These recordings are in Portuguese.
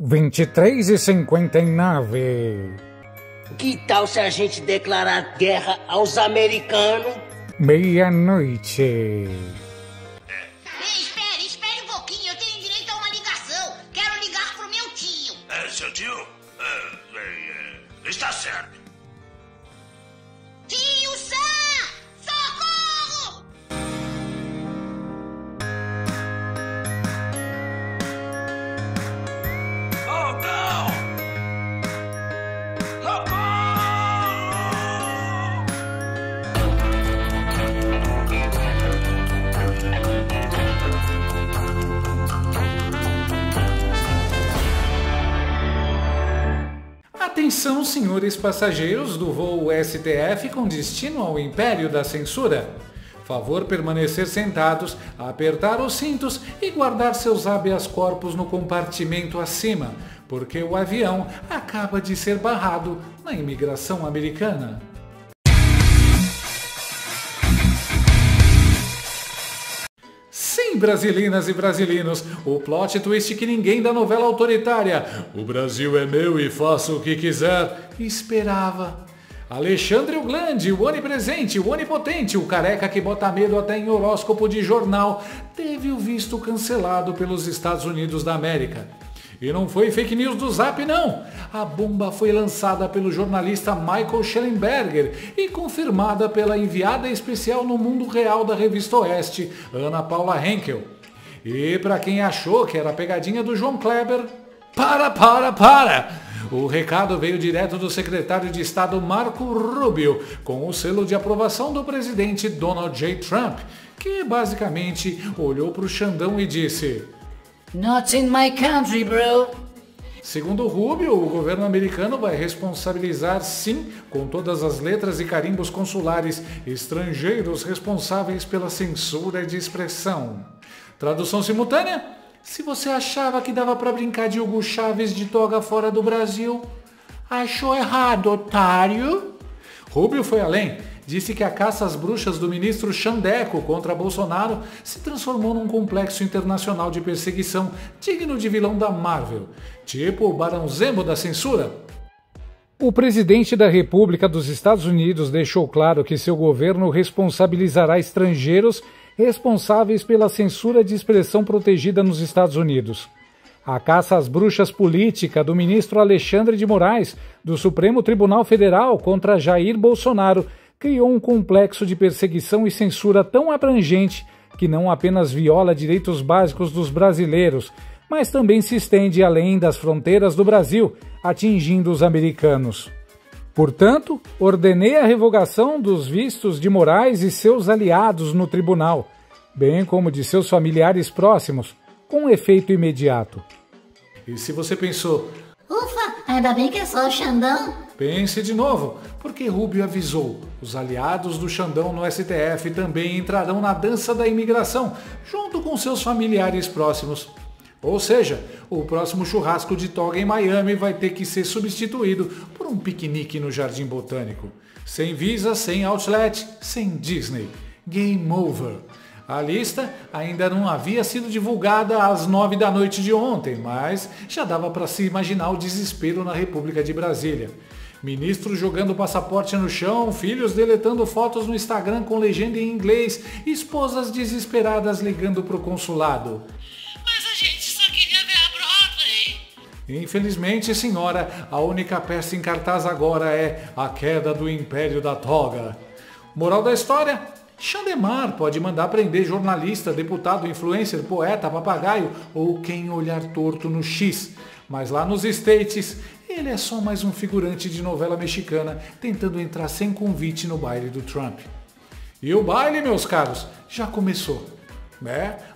23h59. Que tal se a gente declarar guerra aos americanos? Meia-noite. Espere um pouquinho, eu tenho direito a uma ligação. Quero ligar pro meu tio. Seu tio? Está certo. Tio Sam! Socorro! Oh, não! Socorro! Atenção, senhores passageiros do voo STF com destino ao Império da Censura. Favor permanecer sentados, apertar os cintos e guardar seus habeas corpus no compartimento acima, porque o avião acaba de ser barrado na imigração americana. Sim, brasilinas e brasilinos, o plot twist que ninguém da novela autoritária "O Brasil é meu e faço o que quiser" esperava. Alexandre o Grande, o onipresente, o onipotente, o careca que bota medo até em horóscopo de jornal, teve o visto cancelado pelos Estados Unidos da América. E não foi fake news do Zap, não. A bomba foi lançada pelo jornalista Michael Schellenberger e confirmada pela enviada especial no mundo real da Revista Oeste, Ana Paula Henkel. E para quem achou que era a pegadinha do João Kleber, para! O recado veio direto do secretário de Estado Marco Rubio, com o selo de aprovação do presidente Donald J. Trump, que basicamente olhou para o Xandão e disse: "Not in my country, bro." Segundo Rubio, o governo americano vai responsabilizar, sim, com todas as letras e carimbos consulares, estrangeiros responsáveis pela censura de expressão. Tradução simultânea? Se você achava que dava para brincar de Hugo Chávez de toga fora do Brasil, achou errado, otário. Rubio foi além. Disse que a caça às bruxas do ministro Xandeco contra Bolsonaro se transformou num complexo internacional de perseguição digno de vilão da Marvel, tipo o Barão Zemo da censura. O presidente da República dos Estados Unidos deixou claro que seu governo responsabilizará estrangeiros responsáveis pela censura de expressão protegida nos Estados Unidos. A caça às bruxas política do ministro Alexandre de Moraes, do Supremo Tribunal Federal, contra Jair Bolsonaro, criou um complexo de perseguição e censura tão abrangente que não apenas viola direitos básicos dos brasileiros, mas também se estende além das fronteiras do Brasil, atingindo os americanos. Portanto, ordenei a revogação dos vistos de Moraes e seus aliados no tribunal, bem como de seus familiares próximos, com efeito imediato. E se você pensou, Ufa, ainda bem que é só o Xandão. pense de novo, porque Rubio avisou, os aliados do Xandão no STF também entrarão na dança da imigração, junto com seus familiares próximos. Ou seja, o próximo churrasco de toga em Miami vai ter que ser substituído por um piquenique no Jardim Botânico. Sem Visa, sem Outlet, sem Disney. Game over. A lista ainda não havia sido divulgada às 9 da noite de ontem, mas já dava para se imaginar o desespero na República de Brasília. Ministros jogando passaporte no chão, filhos deletando fotos no Instagram com legenda em inglês, esposas desesperadas ligando para o consulado. Mas a gente só queria ver a Broadway. Infelizmente, senhora, a única peça em cartaz agora é A Queda do Império da Toga. Moral da história? Xandemar pode mandar prender jornalista, deputado, influencer, poeta, papagaio ou quem olhar torto no X. Mas lá nos States, ele é só mais um figurante de novela mexicana tentando entrar sem convite no baile do Trump. E o baile, meus caros, já começou.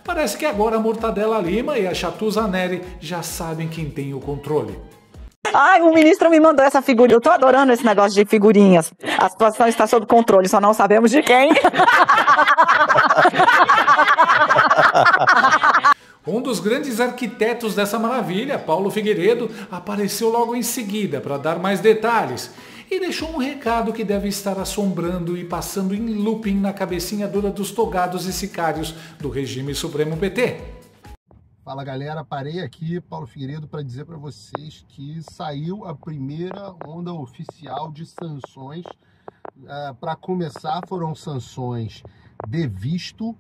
Parece que agora a Mortadela Lima e a Chatuza Neri já sabem quem tem o controle. Ai, o ministro me mandou essa figurinha. Eu tô adorando esse negócio de figurinhas. A situação está sob controle, só não sabemos de quem. Um dos grandes arquitetos dessa maravilha, Paulo Figueiredo, apareceu logo em seguida para dar mais detalhes e deixou um recado que deve estar assombrando e passando em looping na cabecinha dura dos togados e sicários do regime supremo PT. Fala galera, parei aqui, Paulo Figueiredo, para dizer para vocês que saiu a primeira onda oficial de sanções. Para começar, foram sanções de visto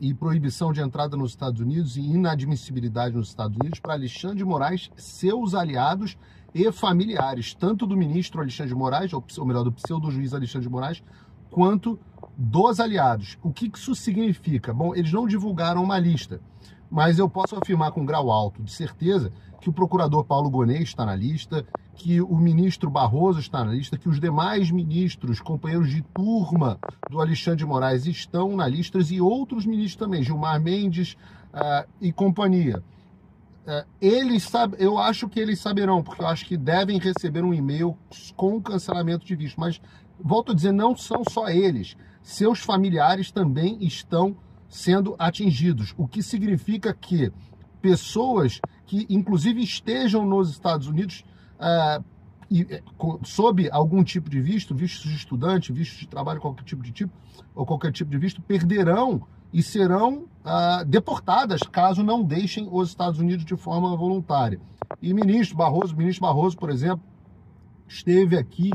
e proibição de entrada nos Estados Unidos e inadmissibilidade nos Estados Unidos para Alexandre de Moraes, seus aliados e familiares, tanto do ministro Alexandre de Moraes, ou melhor, do pseudo-juiz Alexandre de Moraes, quanto dos aliados. O que isso significa? Bom, eles não divulgaram uma lista, mas eu posso afirmar com grau alto de certeza que o procurador Paulo Gonet está na lista, que o ministro Barroso está na lista, que os demais ministros, companheiros de turma do Alexandre de Moraes estão na lista, e outros ministros também, Gilmar Mendes e companhia. Eu acho que eles saberão, porque eu acho que devem receber um e-mail com cancelamento de visto, mas volto a dizer, não são só eles, seus familiares também estão sendo atingidos, o que significa que pessoas que inclusive estejam nos Estados Unidos sob algum tipo de visto de estudante, visto de trabalho, qualquer tipo de visto, perderão e serão deportadas caso não deixem os Estados Unidos de forma voluntária. E ministro Barroso, por exemplo, esteve aqui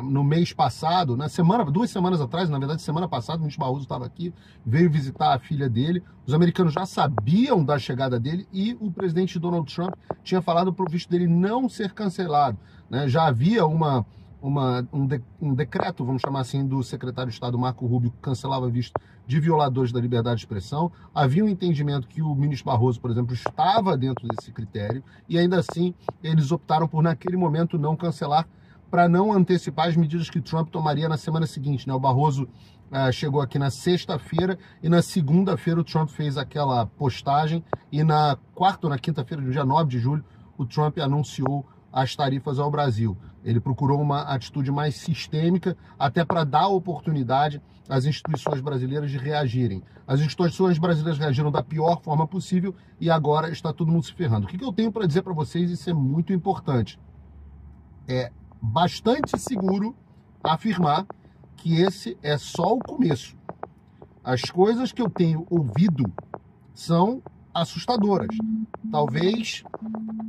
no mês passado, 2 semanas atrás, na verdade semana passada, o ministro Barroso estava aqui, veio visitar a filha dele, os americanos já sabiam da chegada dele e o presidente Donald Trump tinha falado para o visto dele não ser cancelado, né? Já havia um decreto, vamos chamar assim, do secretário de Estado Marco Rubio, que cancelava visto de violadores da liberdade de expressão. Havia um entendimento que o ministro Barroso, por exemplo, estava dentro desse critério e ainda assim eles optaram por naquele momento não cancelar, para não antecipar as medidas que Trump tomaria na semana seguinte, né? O Barroso chegou aqui na sexta-feira e na segunda-feira o Trump fez aquela postagem e na quarta ou na quinta-feira, no dia 9 de julho, o Trump anunciou as tarifas ao Brasil. Ele procurou uma atitude mais sistêmica, até para dar oportunidade às instituições brasileiras de reagirem. As instituições brasileiras reagiram da pior forma possível e agora está todo mundo se ferrando. O que eu tenho para dizer para vocês, isso é muito importante. É bastante seguro afirmar que esse é só o começo. As coisas que eu tenho ouvido são assustadoras. Talvez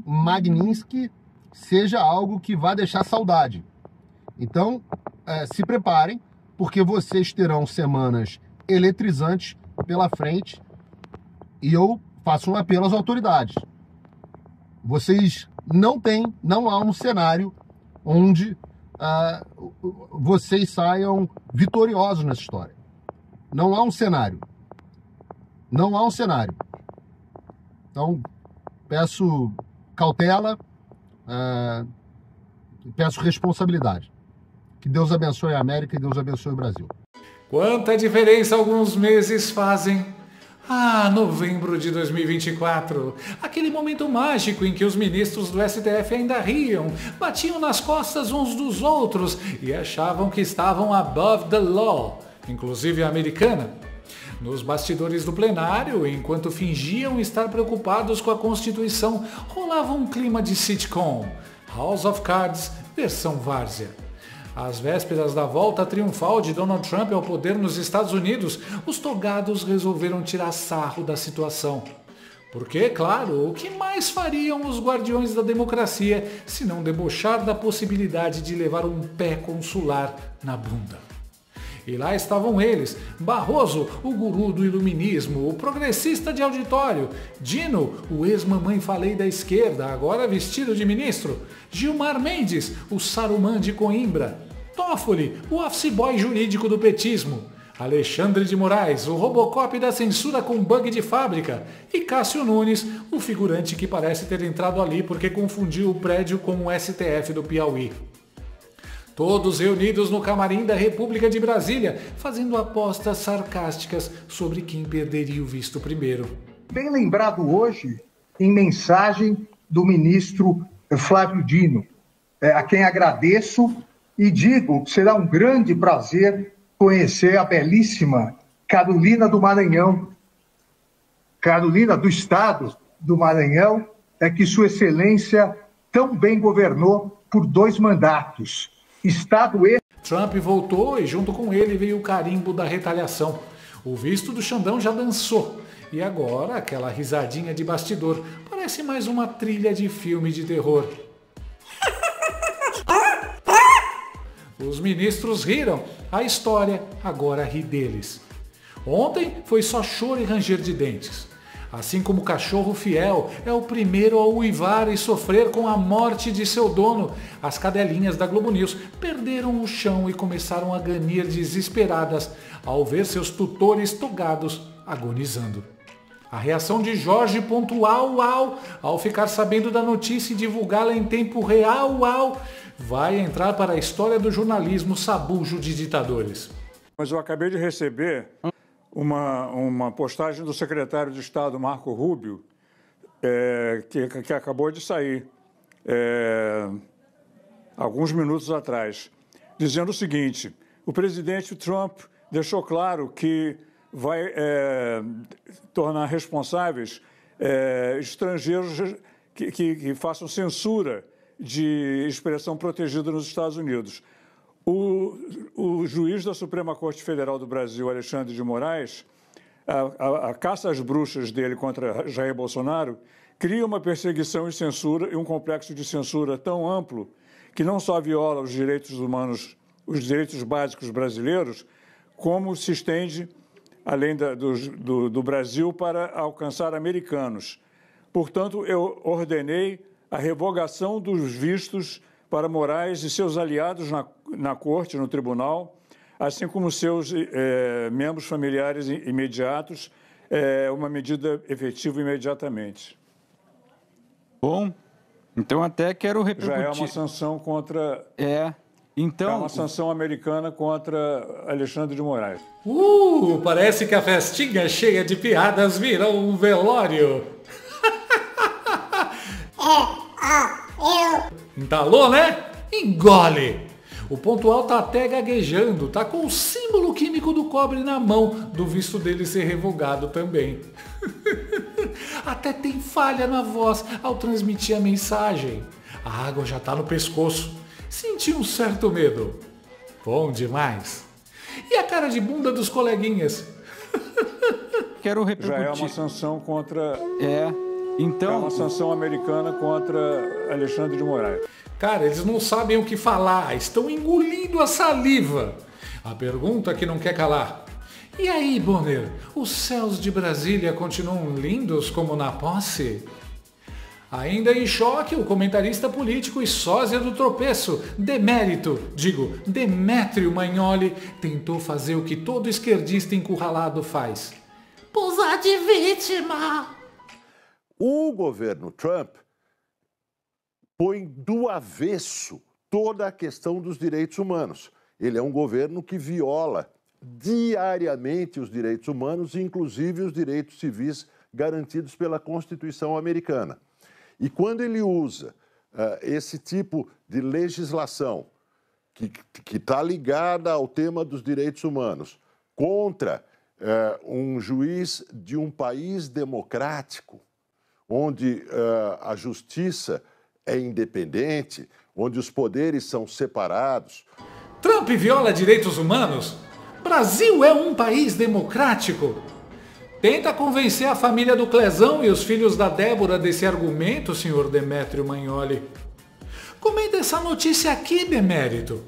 Magnitsky seja algo que vai deixar saudade. Então, se preparem, porque vocês terão semanas eletrizantes pela frente e eu faço um apelo às autoridades. Vocês não há um cenário onde vocês saiam vitoriosos nessa história. Não há um cenário. Não há um cenário. Então, peço cautela, peço responsabilidade. Que Deus abençoe a América e Deus abençoe o Brasil. Quanta diferença alguns meses fazem. Novembro de 2024, aquele momento mágico em que os ministros do STF ainda riam, batiam nas costas uns dos outros e achavam que estavam above the law, inclusive a americana. Nos bastidores do plenário, enquanto fingiam estar preocupados com a Constituição, rolava um clima de sitcom, House of Cards, versão várzea. Às vésperas da volta triunfal de Donald Trump ao poder nos Estados Unidos, os togados resolveram tirar sarro da situação. Porque, claro, o que mais fariam os guardiões da democracia se não debochar da possibilidade de levar um pé consular na bunda? E lá estavam eles, Barroso, o guru do iluminismo, o progressista de auditório, Dino, o ex-mamãe falei da esquerda, agora vestido de ministro, Gilmar Mendes, o Saruman de Coimbra, Toffoli, o office boy jurídico do petismo, Alexandre de Moraes, o Robocop da censura com bug de fábrica, e Cássio Nunes, o figurante que parece ter entrado ali porque confundiu o prédio com o STF do Piauí. Todos reunidos no camarim da República de Brasília, fazendo apostas sarcásticas sobre quem perderia o visto primeiro. Bem lembrado hoje, em mensagem do ministro Flávio Dino, a quem agradeço e digo que será um grande prazer conhecer a belíssima Carolina do Maranhão. Carolina do Estado do Maranhão, que Sua Excelência tão bem governou por 2 mandatos. Trump voltou e junto com ele veio o carimbo da retaliação. O visto do Xandão já dançou E agora, aquela risadinha de bastidor. Parece mais uma trilha de filme de terror. Os ministros riram. A história agora ri deles. Ontem foi só choro e ranger de dentes. Assim como o cachorro fiel é o primeiro a uivar e sofrer com a morte de seu dono, as cadelinhas da Globo News perderam o chão e começaram a ganir desesperadas ao ver seus tutores togados agonizando. A reação de Jorge pontual ao ficar sabendo da notícia e divulgá-la em tempo real vai entrar para a história do jornalismo sabujo de ditadores. Mas eu acabei de receber uma postagem do secretário de Estado, Marco Rubio, que acabou de sair alguns minutos atrás, dizendo o seguinte: o presidente Trump deixou claro que vai tornar responsáveis estrangeiros que façam censura de expressão protegida nos Estados Unidos. O juiz da Suprema Corte Federal do Brasil, Alexandre de Moraes, a caça às bruxas dele contra Jair Bolsonaro, cria uma perseguição e censura e um complexo de censura tão amplo que não só viola os direitos humanos, os direitos básicos brasileiros, como se estende além do Brasil para alcançar americanos. Portanto, eu ordenei a revogação dos vistos para Moraes e seus aliados na corte, no tribunal, assim como seus membros familiares imediatos, uma medida efetiva imediatamente. Bom, então até quero repercutir. Já é uma sanção contra... Então... É uma sanção americana contra Alexandre de Moraes. Parece que a festinha cheia de piadas virou um velório. Entalou, né? Engole! O pontual tá até gaguejando, tá com o símbolo químico do cobre na mão, do visto dele ser revogado também. Até tem falha na voz ao transmitir a mensagem. A água já tá no pescoço. Senti um certo medo. Bom demais. E a cara de bunda dos coleguinhas? Quero repercutir. Já é uma sanção contra... Então... É uma sanção americana contra Alexandre de Moraes. Cara, eles não sabem o que falar, estão engolindo a saliva. A pergunta que não quer calar. E aí, Bonner, os céus de Brasília continuam lindos como na posse? Ainda em choque, o comentarista político e sósia do tropeço, Demétrio Magnoli, tentou fazer o que todo esquerdista encurralado faz. Posar de vítima. O governo Trump põe do avesso toda a questão dos direitos humanos. Ele é um governo que viola diariamente os direitos humanos, inclusive os direitos civis garantidos pela Constituição americana. E quando ele usa esse tipo de legislação que está ligada ao tema dos direitos humanos contra um juiz de um país democrático, onde a justiça é independente, onde os poderes são separados. Trump viola direitos humanos? Brasil é um país democrático? Tenta convencer a família do Clezão e os filhos da Débora desse argumento, senhor Demétrio Magnoli. Comenta essa notícia aqui, Demérito.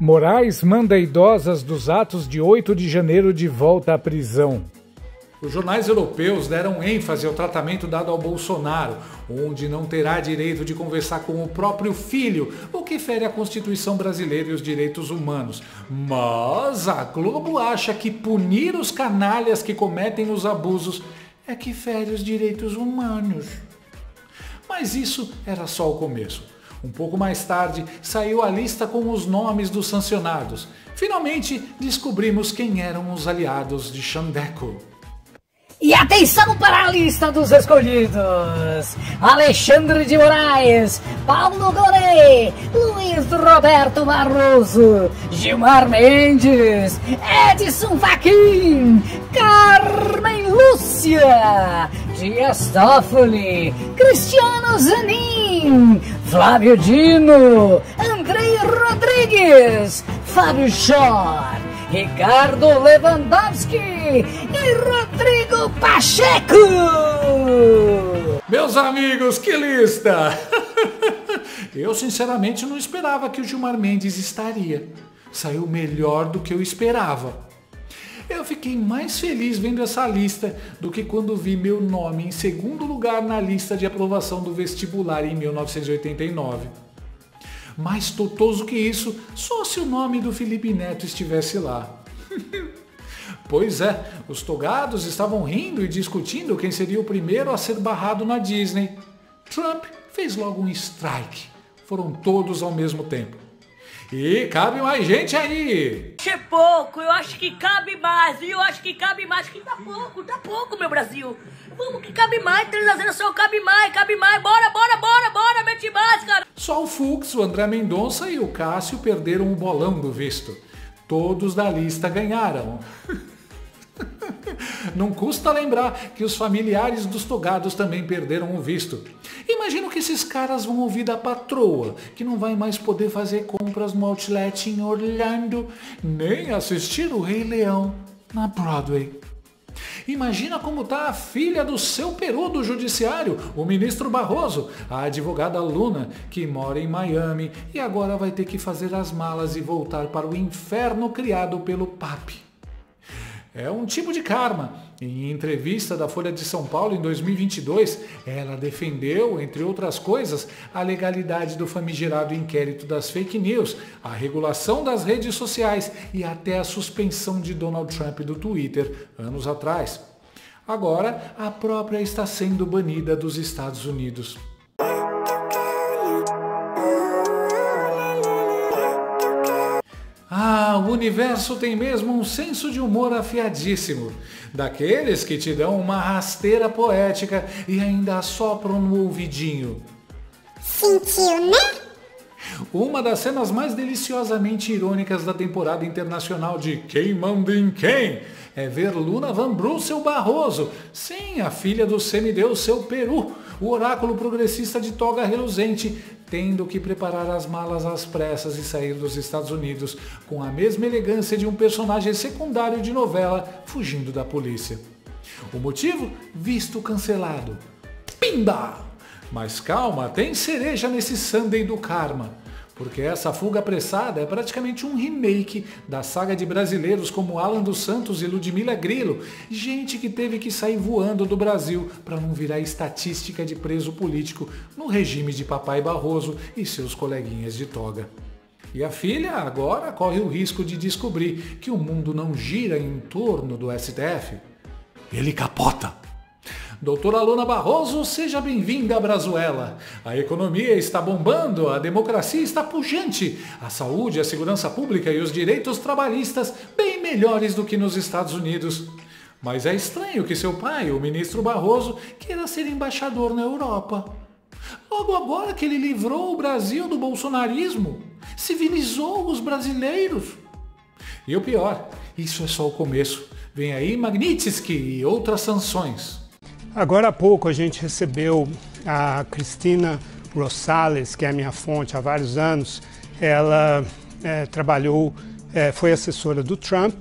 Moraes manda idosas dos atos de 8 de janeiro de volta à prisão. Os jornais europeus deram ênfase ao tratamento dado ao Bolsonaro, onde não terá direito de conversar com o próprio filho, o que fere a Constituição brasileira e os direitos humanos. Mas a Globo acha que punir os canalhas que cometem os abusos é que fere os direitos humanos. Mas isso era só o começo. Um pouco mais tarde, saiu a lista com os nomes dos sancionados. Finalmente, descobrimos quem eram os aliados de Xandeco. E atenção para a lista dos escolhidos: Alexandre de Moraes, Paulo Gonet, Luiz Roberto Barroso, Gilmar Mendes, Edson Fachin, Carmen Lúcia, Dias Toffoli, Cristiano Zanin, Flávio Dino, Andrei Rodrigues, Fábio Schor, Ricardo Lewandowski, e Rodrigo Pacheco. Meus amigos, que lista! Eu sinceramente não esperava que o Gilmar Mendes estaria. Saiu melhor do que eu esperava. Eu fiquei mais feliz vendo essa lista do que quando vi meu nome em segundo lugar na lista de aprovação do vestibular em 1989. Mais totoso que isso, só se o nome do Felipe Neto estivesse lá. Pois é, os togados estavam rindo e discutindo quem seria o primeiro a ser barrado na Disney. Trump fez logo um strike. Foram todos ao mesmo tempo. E cabe mais gente aí! É pouco, eu acho que cabe mais, e eu acho que cabe mais, que tá pouco, meu Brasil. Vamos que cabe mais, 3-0 só, cabe mais, bora, mete mais, cara. Só o Fux, o André Mendonça e o Cássio perderam o bolão do visto. Todos da lista ganharam. Não custa lembrar que os familiares dos togados também perderam o visto. Imagino que esses caras vão ouvir da patroa, que não vai mais poder fazer compras no outlet em Orlando, nem assistir o Rei Leão na Broadway. Imagina como tá a filha do seu peru do judiciário, o ministro Barroso, a advogada Luna, que mora em Miami e agora vai ter que fazer as malas e voltar para o inferno criado pelo papi. É um tipo de karma. Em entrevista da Folha de São Paulo em 2022, ela defendeu, entre outras coisas, a legalidade do famigerado inquérito das fake news, a regulação das redes sociais e até a suspensão de Donald Trump do Twitter, anos atrás. Agora, a própria está sendo banida dos Estados Unidos. Ah, o universo tem mesmo um senso de humor afiadíssimo. Daqueles que te dão uma rasteira poética e ainda assopram no ouvidinho. Sentiu, né? Uma das cenas mais deliciosamente irônicas da temporada internacional de Quem Manda em Quem é ver Luna Van Brussel Barroso, sim, a filha do semideus seu peru, o oráculo progressista de toga reluzente, tendo que preparar as malas às pressas e sair dos Estados Unidos com a mesma elegância de um personagem secundário de novela fugindo da polícia. O motivo? Visto cancelado. Pimba! Mas calma, tem cereja nesse sundae do karma. Porque essa fuga apressada é praticamente um remake da saga de brasileiros como Alan dos Santos e Ludmila Grillo, gente que teve que sair voando do Brasil para não virar estatística de preso político no regime de Papai Barroso e seus coleguinhas de toga. E a filha agora corre o risco de descobrir que o mundo não gira em torno do STF. Ele capota! Doutora Luna Barroso, seja bem-vinda à Brazuela. A economia está bombando, a democracia está pujante, a saúde, a segurança pública e os direitos trabalhistas bem melhores do que nos Estados Unidos. Mas é estranho que seu pai, o ministro Barroso, queira ser embaixador na Europa. Logo agora que ele livrou o Brasil do bolsonarismo, civilizou os brasileiros. E o pior, isso é só o começo. Vem aí Magnitsky e outras sanções. Agora há pouco a gente recebeu a Cristina Rosales, que é a minha fonte há vários anos. Ela trabalhou, foi assessora do Trump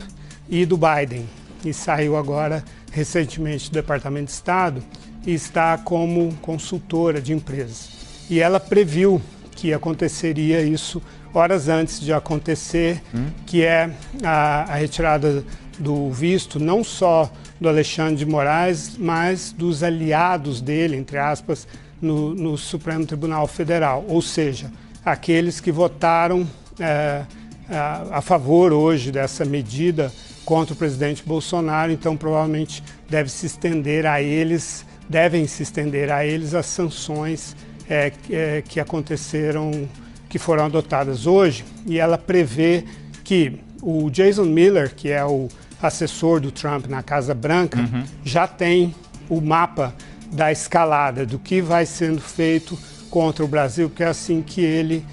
e do Biden e saiu agora recentemente do Departamento de Estado e está como consultora de empresas. E ela previu que aconteceria isso horas antes de acontecer, que é a retirada do visto, não só do Alexandre de Moraes, mas dos aliados dele, entre aspas, no Supremo Tribunal Federal. Ou seja, aqueles que votaram a favor hoje dessa medida contra o presidente Bolsonaro, então provavelmente devem se estender a eles as sanções que aconteceram, que foram adotadas hoje. E ela prevê que o Jason Miller, que é o assessor do Trump na Casa Branca, já tem o mapa da escalada, do que vai sendo feito contra o Brasil, porque é assim que ele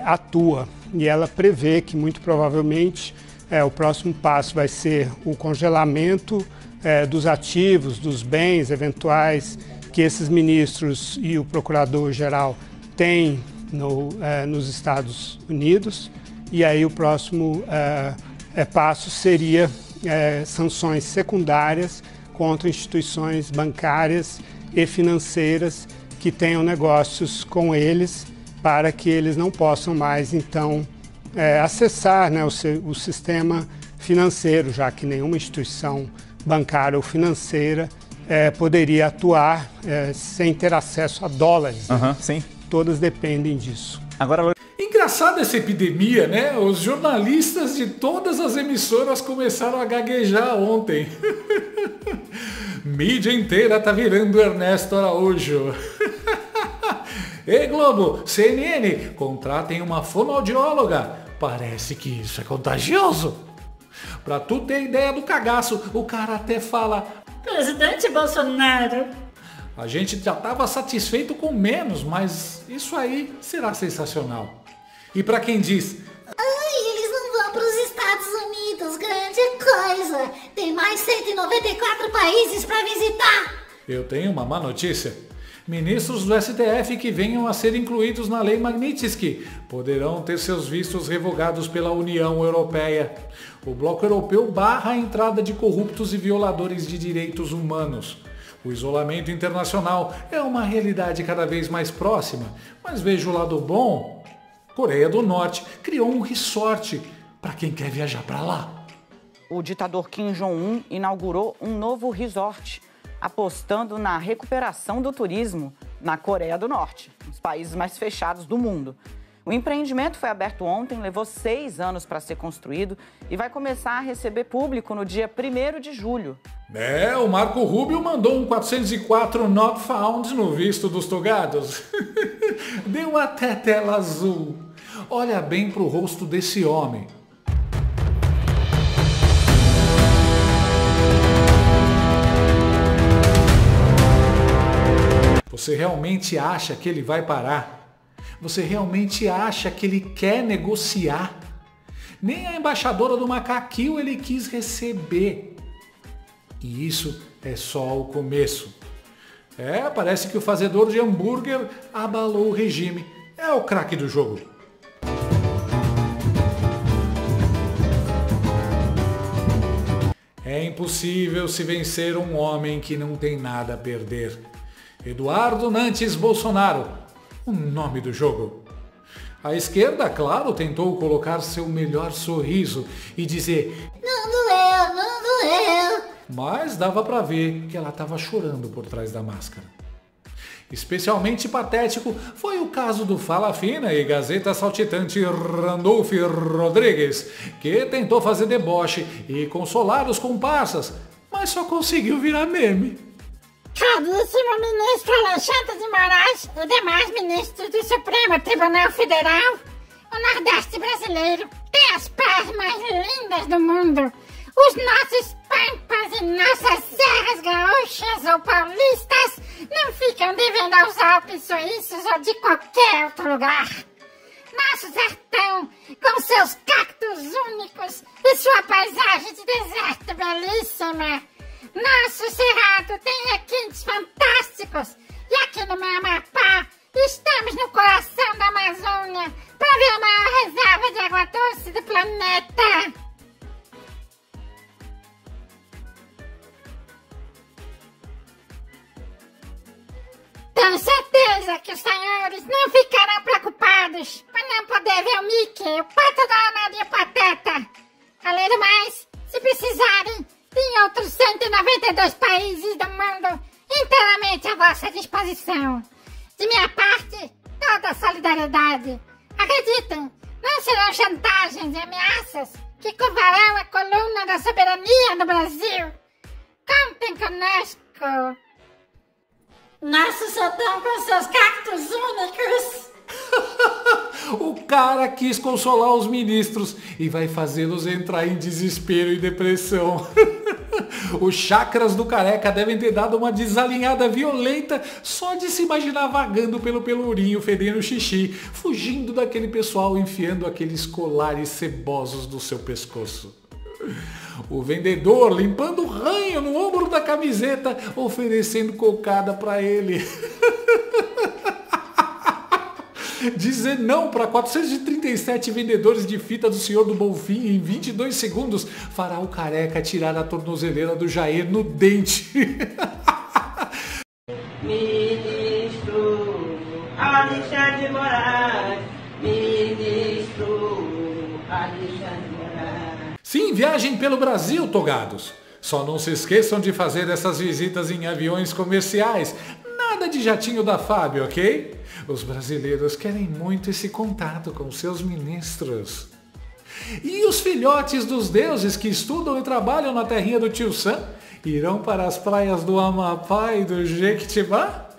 atua. E ela prevê que, muito provavelmente, o próximo passo vai ser o congelamento dos ativos, dos bens eventuais que esses ministros e o procurador-geral têm nos Estados Unidos. E aí o próximo passo seria sanções secundárias contra instituições bancárias e financeiras que tenham negócios com eles, para que eles não possam mais, então, acessar, né, o sistema financeiro, já que nenhuma instituição bancária ou financeira poderia atuar sem ter acesso a dólares. Né? Sim. Todas dependem disso. Agora, engraçado essa epidemia, né? Os jornalistas de todas as emissoras começaram a gaguejar ontem. Mídia inteira tá virando Ernesto Araújo. Ei, Globo, CNN, contratem uma fonoaudióloga. Parece que isso é contagioso. Pra tu ter ideia do cagaço, o cara até fala: Presidente Bolsonaro. A gente já estava satisfeito com menos, mas isso aí será sensacional. E pra quem diz: Ai, eles não vão para os Estados Unidos, grande coisa. Tem mais 194 países para visitar. Eu tenho uma má notícia. Ministros do STF que venham a ser incluídos na Lei Magnitsky poderão ter seus vistos revogados pela União Europeia. O bloco europeu barra a entrada de corruptos e violadores de direitos humanos. O isolamento internacional é uma realidade cada vez mais próxima, mas vejo o lado bom. Coreia do Norte criou um resort para quem quer viajar para lá. O ditador Kim Jong-un inaugurou um novo resort, apostando na recuperação do turismo na Coreia do Norte, um dos países mais fechados do mundo. O empreendimento foi aberto ontem, levou 6 anos para ser construído e vai começar a receber público no dia 1º de julho. O Marco Rubio mandou um 404 not found no visto dos togados. Deu até tela azul. Olha bem pro rosto desse homem. Você realmente acha que ele vai parar? Você realmente acha que ele quer negociar? Nem a embaixadora do Macaquinho ele quis receber. E isso é só o começo. Parece que o fazedor de hambúrguer abalou o regime. É o craque do jogo. É impossível se vencer um homem que não tem nada a perder. Eduardo Nantes Bolsonaro, o nome do jogo. A esquerda, claro, tentou colocar seu melhor sorriso e dizer: Não doeu, não doeu. Mas dava pra ver que ela estava chorando por trás da máscara. Especialmente patético foi o caso do Fala Fina e Gazeta Saltitante Randolph Rodrigues, que tentou fazer deboche e consolar os comparsas, mas só conseguiu virar meme. Caríssimo ministro Alexandre de Moraes e demais ministros do Supremo Tribunal Federal, o Nordeste brasileiro tem as praias mais lindas do mundo. Os nossos pampas e nossas serras gaúchas ou paulistas não ficam devendo aos Alpes suíços ou de qualquer outro lugar. Nosso sertão, com seus cactos únicos e sua paisagem de deserto belíssima. Nosso cerrado tem requintes fantásticos e aqui no meu Amapá estamos no coração da Amazônia para ver a maior reserva de água doce do planeta. Tenho certeza que os senhores não ficarão preocupados por não poder ver o Mickey, o Pato Donald e o Pateta. Além do mais, se precisarem, em outros 192 países do mundo, inteiramente à vossa disposição. De minha parte, toda a solidariedade. Acreditem, não serão chantagens e ameaças que curvarão a coluna da soberania no Brasil. Contem conosco. Nosso sertão com seus cactos únicos. O cara quis consolar os ministros e vai fazê-los entrar em desespero e depressão. Os chakras do careca devem ter dado uma desalinhada violenta só de se imaginar vagando pelo pelourinho fedendo xixi, fugindo daquele pessoal enfiando aqueles colares cebosos no seu pescoço. O vendedor limpando o ranho no ombro da camiseta, oferecendo cocada pra ele. Dizer não para 437 vendedores de fita do Senhor do Bonfim em 22 segundos fará o careca tirar a tornozeleira do Jair no dente. Ministro Alexandre de Moraes, ministro Alexandre de Moraes. Sim, viajem pelo Brasil, togados. Só não se esqueçam de fazer essas visitas em aviões comerciais. Nada de jatinho da FAB, ok? Os brasileiros querem muito esse contato com seus ministros. E os filhotes dos deuses que estudam e trabalham na terrinha do tio Sam irão para as praias do Amapá e do Jequitibá?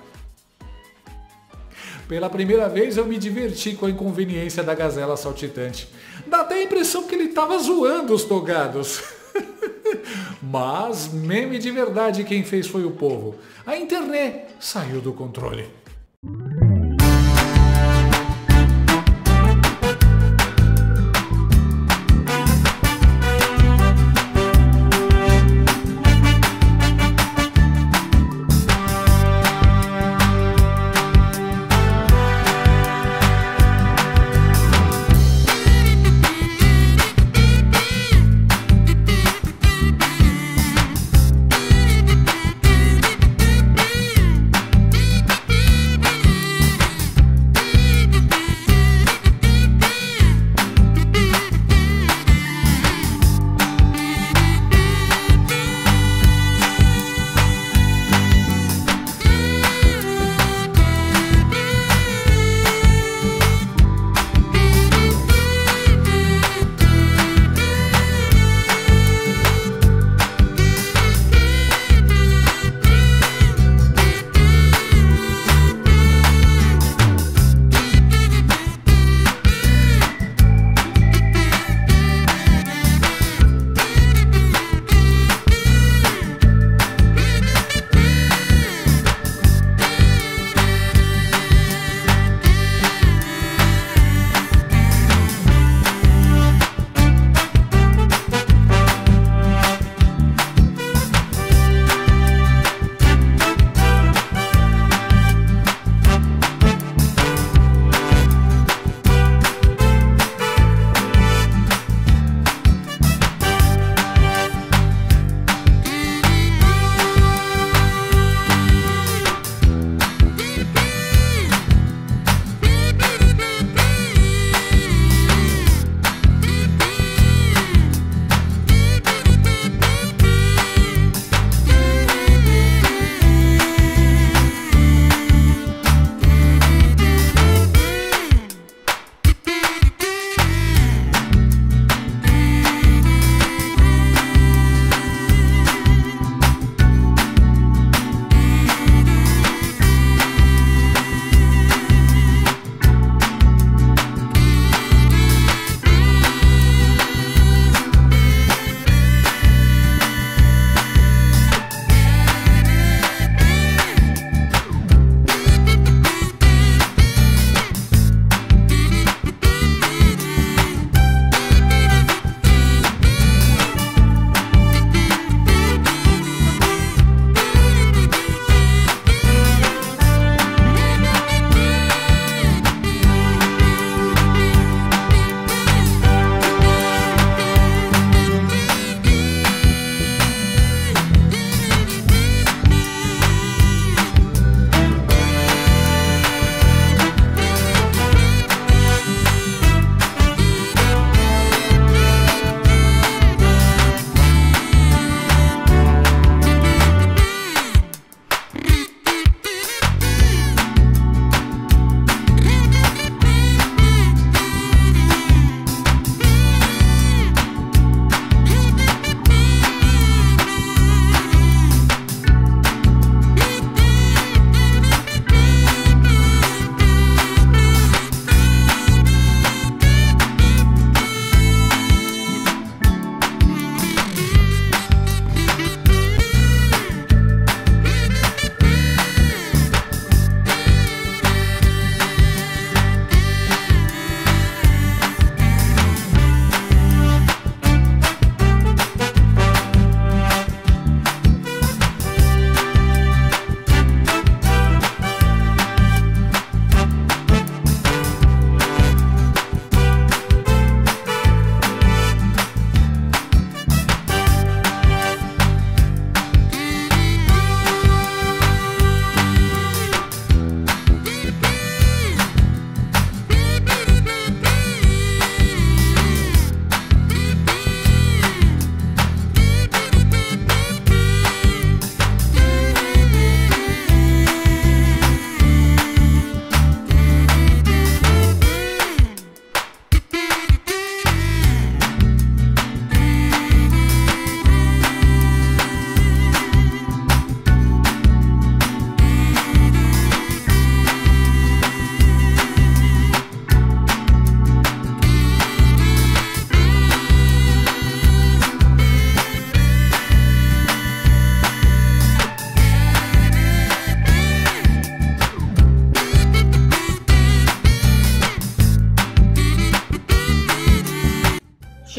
Pela primeira vez eu me diverti com a inconveniência da gazela saltitante. Dá até a impressão que ele estava zoando os togados. Mas meme de verdade quem fez foi o povo. A internet saiu do controle.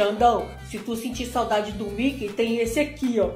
Xandão, se tu sentir saudade do Mickey, tem esse aqui, ó.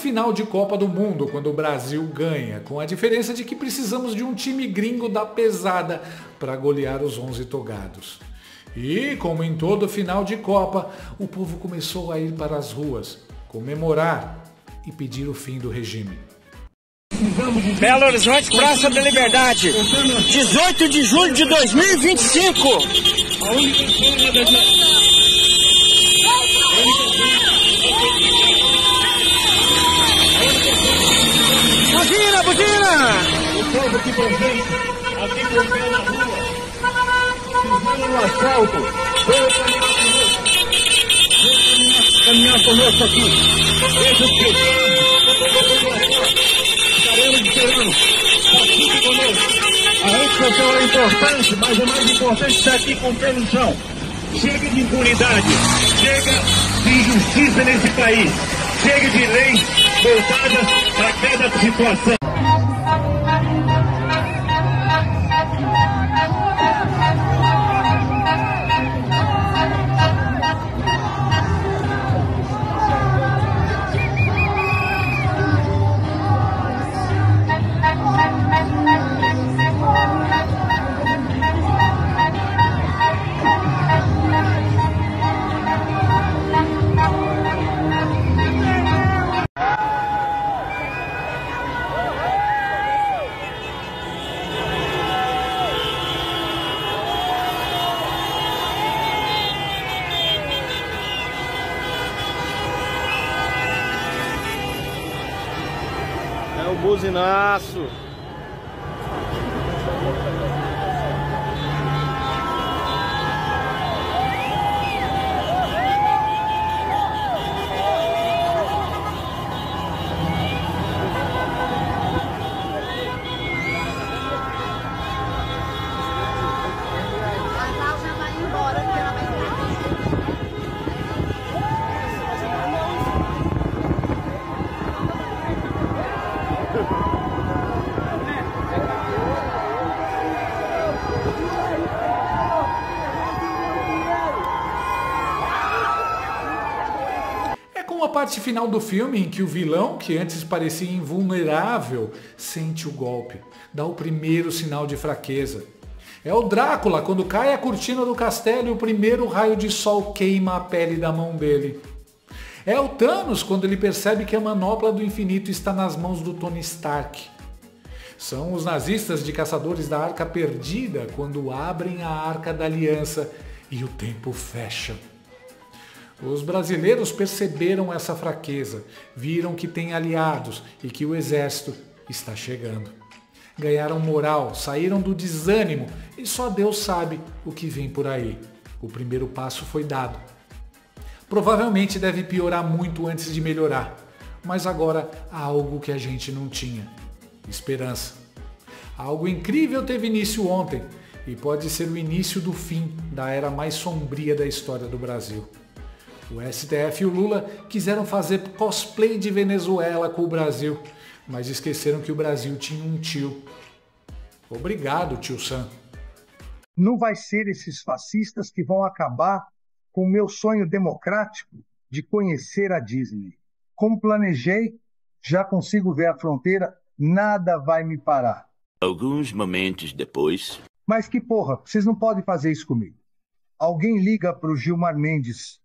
Final de Copa do Mundo, quando o Brasil ganha, com a diferença de que precisamos de um time gringo da pesada para golear os 11 togados. E, como em todo final de Copa, o povo começou a ir para as ruas, comemorar e pedir o fim do regime. Belo Horizonte, Praça da Liberdade, 18 de julho de 2025. Buzina, buzina! O povo que presente, aqui com o pé na rua, pisando no asfalto, veio caminhar conosco aqui. Veja o que estaremos esperando. Fique conosco. A expressão é importante, mas o mais importante está aqui com o pé no chão. Chega de impunidade, chega de injustiça nesse país, chega de leis voltadas para cada situação. É o buzinaço. A parte final do filme em que o vilão, que antes parecia invulnerável, sente o golpe, dá o primeiro sinal de fraqueza. É o Drácula quando cai a cortina do castelo e o primeiro raio de sol queima a pele da mão dele. É o Thanos quando ele percebe que a manopla do infinito está nas mãos do Tony Stark. São os nazistas de Caçadores da Arca Perdida quando abrem a Arca da Aliança e o tempo fecha. Os brasileiros perceberam essa fraqueza, viram que tem aliados e que o exército está chegando. Ganharam moral, saíram do desânimo e só Deus sabe o que vem por aí. O primeiro passo foi dado. Provavelmente deve piorar muito antes de melhorar, mas agora há algo que a gente não tinha: esperança. Algo incrível teve início ontem e pode ser o início do fim da era mais sombria da história do Brasil. O STF e o Lula quiseram fazer cosplay de Venezuela com o Brasil, mas esqueceram que o Brasil tinha um tio. Obrigado, tio Sam. Não vai ser esses fascistas que vão acabar com o meu sonho democrático de conhecer a Disney. Como planejei, já consigo ver a fronteira, nada vai me parar. Alguns momentos depois... Mas que porra, vocês não podem fazer isso comigo. Alguém liga pro Gilmar Mendes.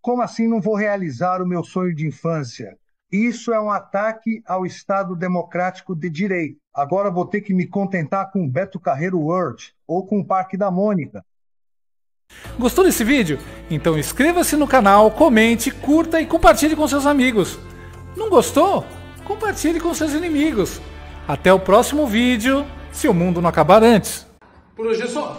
Como assim não vou realizar o meu sonho de infância? Isso é um ataque ao Estado Democrático de Direito. Agora vou ter que me contentar com o Beto Carreiro World ou com o Parque da Mônica. Gostou desse vídeo? Então inscreva-se no canal, comente, curta e compartilhe com seus amigos. Não gostou? Compartilhe com seus inimigos. Até o próximo vídeo, se o mundo não acabar antes. Por hoje é só.